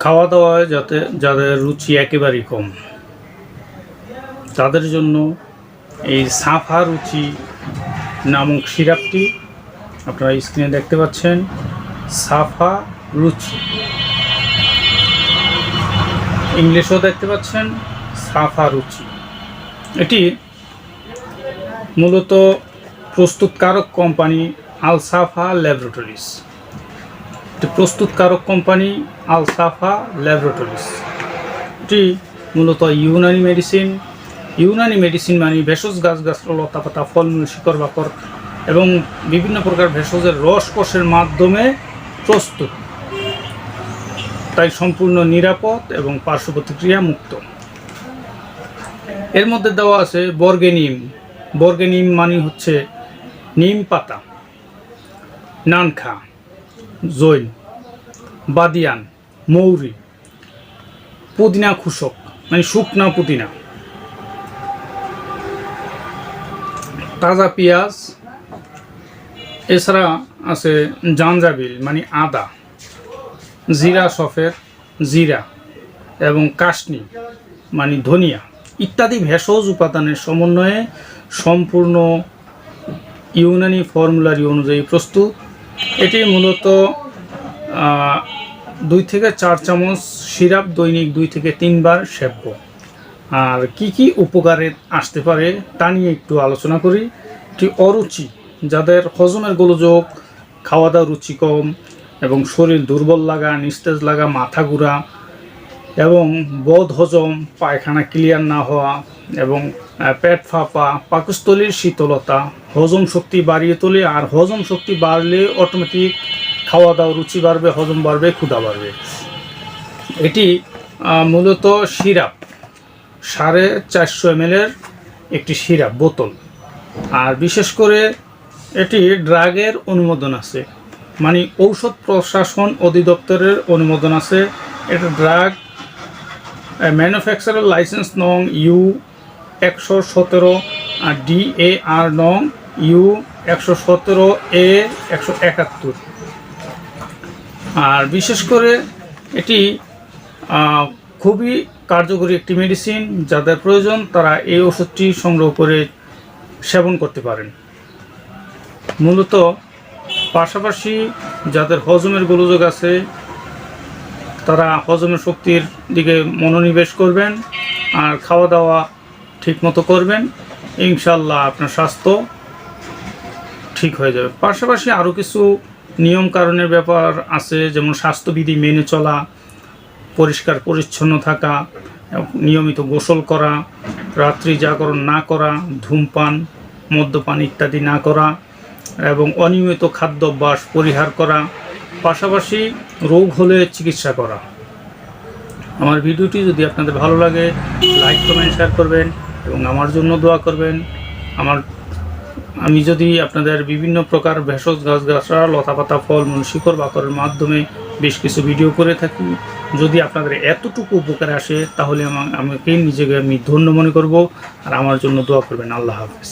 খাওয়া দাওয়ায় যাদের রুচি একেবারেই কম তাদের জন্য এই সাফা রুচি নামক সিরাপটি আপনারা স্ক্রিনে দেখতে পাচ্ছেন। সাফা রুচি, ইংলিশও দেখতে পাচ্ছেন সাফা রুচি। এটি মূলত প্রস্তুতকারক কোম্পানি আলসাফা ল্যাবরেটরিজ। প্রস্তুতকারক কোম্পানি আলসাফা ল্যাবরেটরিজ। এটি মূলত ইউনানি মেডিসিন মানে ভেষজ গাছগাছরা, লতাপাতা, ফলমূল, শিকড় বাকড় এবং বিভিন্ন প্রকার ভেষজের রস কোষের মাধ্যমে প্রস্তুত, তাই সম্পূর্ণ নিরাপদ এবং পার্শ্ব প্রতিক্রিয়া মুক্ত। এর মধ্যে দেওয়া আছে বর্গেনিম মানে হচ্ছে নিম পাতা, নানখা, জৈন, বাদিয়ান, মৌরি, পুদিনা খুশক মানে শুকনা পুদিনা, তাজা পেঁয়াজ, এছাড়া আছে জাঞ্জাবিল মানে আদা, জিরা সফেদ জিরা এবং কাশনি মানে ধনিয়া ইত্যাদি ভেষজ উপাদানের সমন্বয়ে সম্পূর্ণ ইউনানি ফর্মুলারি অনুযায়ী প্রস্তুত। এটি মূলত 2 থেকে 4 চামচ সিরাপ দৈনিক 2 থেকে 3 বার সেব্য। আর কি উপকারে আসতে পারে তা নিয়ে একটু আলোচনা করি। এটি অরুচি, যাদের হজমের গোলযোগ, খাওয়া দাওয়া রুচি কম এবং শরীর দুর্বল লাগা, নিস্তেজ লাগা, মাথা ঘুরা এবং বদ হজম, পায়খানা ক্লিয়ার না হওয়া এবং পেট ফাঁপা, পাকস্থলীর শীতলতা হজম শক্তি বাড়িয়ে তোলে। আর হজম শক্তি বাড়লে অটোমেটিক খাওয়া দাওয়া রুচি বাড়বে, হজম বাড়বে, ক্ষুধা বাড়বে। এটি মূলত সিরাপ 450 ml একটি সিরাপ বোতল। আর বিশেষ করে এটি ড্রাগের অনুমোদন আছে, মানে ঔষধ প্রশাসন অধিদপ্তরের অনুমোদন আছে। এটা ড্রাগ ম্যানুফ্যাকচারার লাইসেন্স নং U117 আর DAR নং U117A171। আর বিশেষ করে এটি খুবই কার্যকরী একটি মেডিসিন। যাদের প্রয়োজন তারা এই ওষুধটি সংগ্রহ করে সেবন করতে পারেন। মূলত পাশাপাশি যাদের হজমের গোলযোগ আছে তারা হজমের শক্তির দিকে মনোনিবেশ করবেন আর খাওয়া দাওয়া ঠিকমতো করবেন, ইনশাল্লাহ আপনার স্বাস্থ্য ঠিক হয়ে যাবে। পাশাপাশি আরও কিছু নিয়ম কারণের ব্যাপার আছে, যেমন স্বাস্থ্যবিধি মেনে চলা, পরিষ্কার পরিচ্ছন্ন থাকা, নিয়মিত গোসল করা, রাত্রি জাগরণ না করা, ধূমপান, মদ্যপান ইত্যাদি না করা এবং অনিয়মিত খাদ্যাভ্যাস পরিহার করা, পাশাপাশি রোগ হলে চিকিৎসা করা। আমার ভিডিওটি যদি আপনাদের ভালো লাগে লাইক, কমেন্ট, শেয়ার করবেন এবং আমার জন্য দোয়া করবেন। আমি যদি আপনাদের বিভিন্ন প্রকার ভেষজ গাছগাছরা, লতাপাতা, ফলমূল, শিকড় বাকড়ের মাধ্যমে বেশ কিছু ভিডিও করে থাকি, যদি আপনাদের এতটুকু উপকারে আসে তাহলে আমাকে নিজেকে আমি ধন্য মনে করব। আর আমার জন্য দোয়া করবেন। আল্লাহ হাফেজ।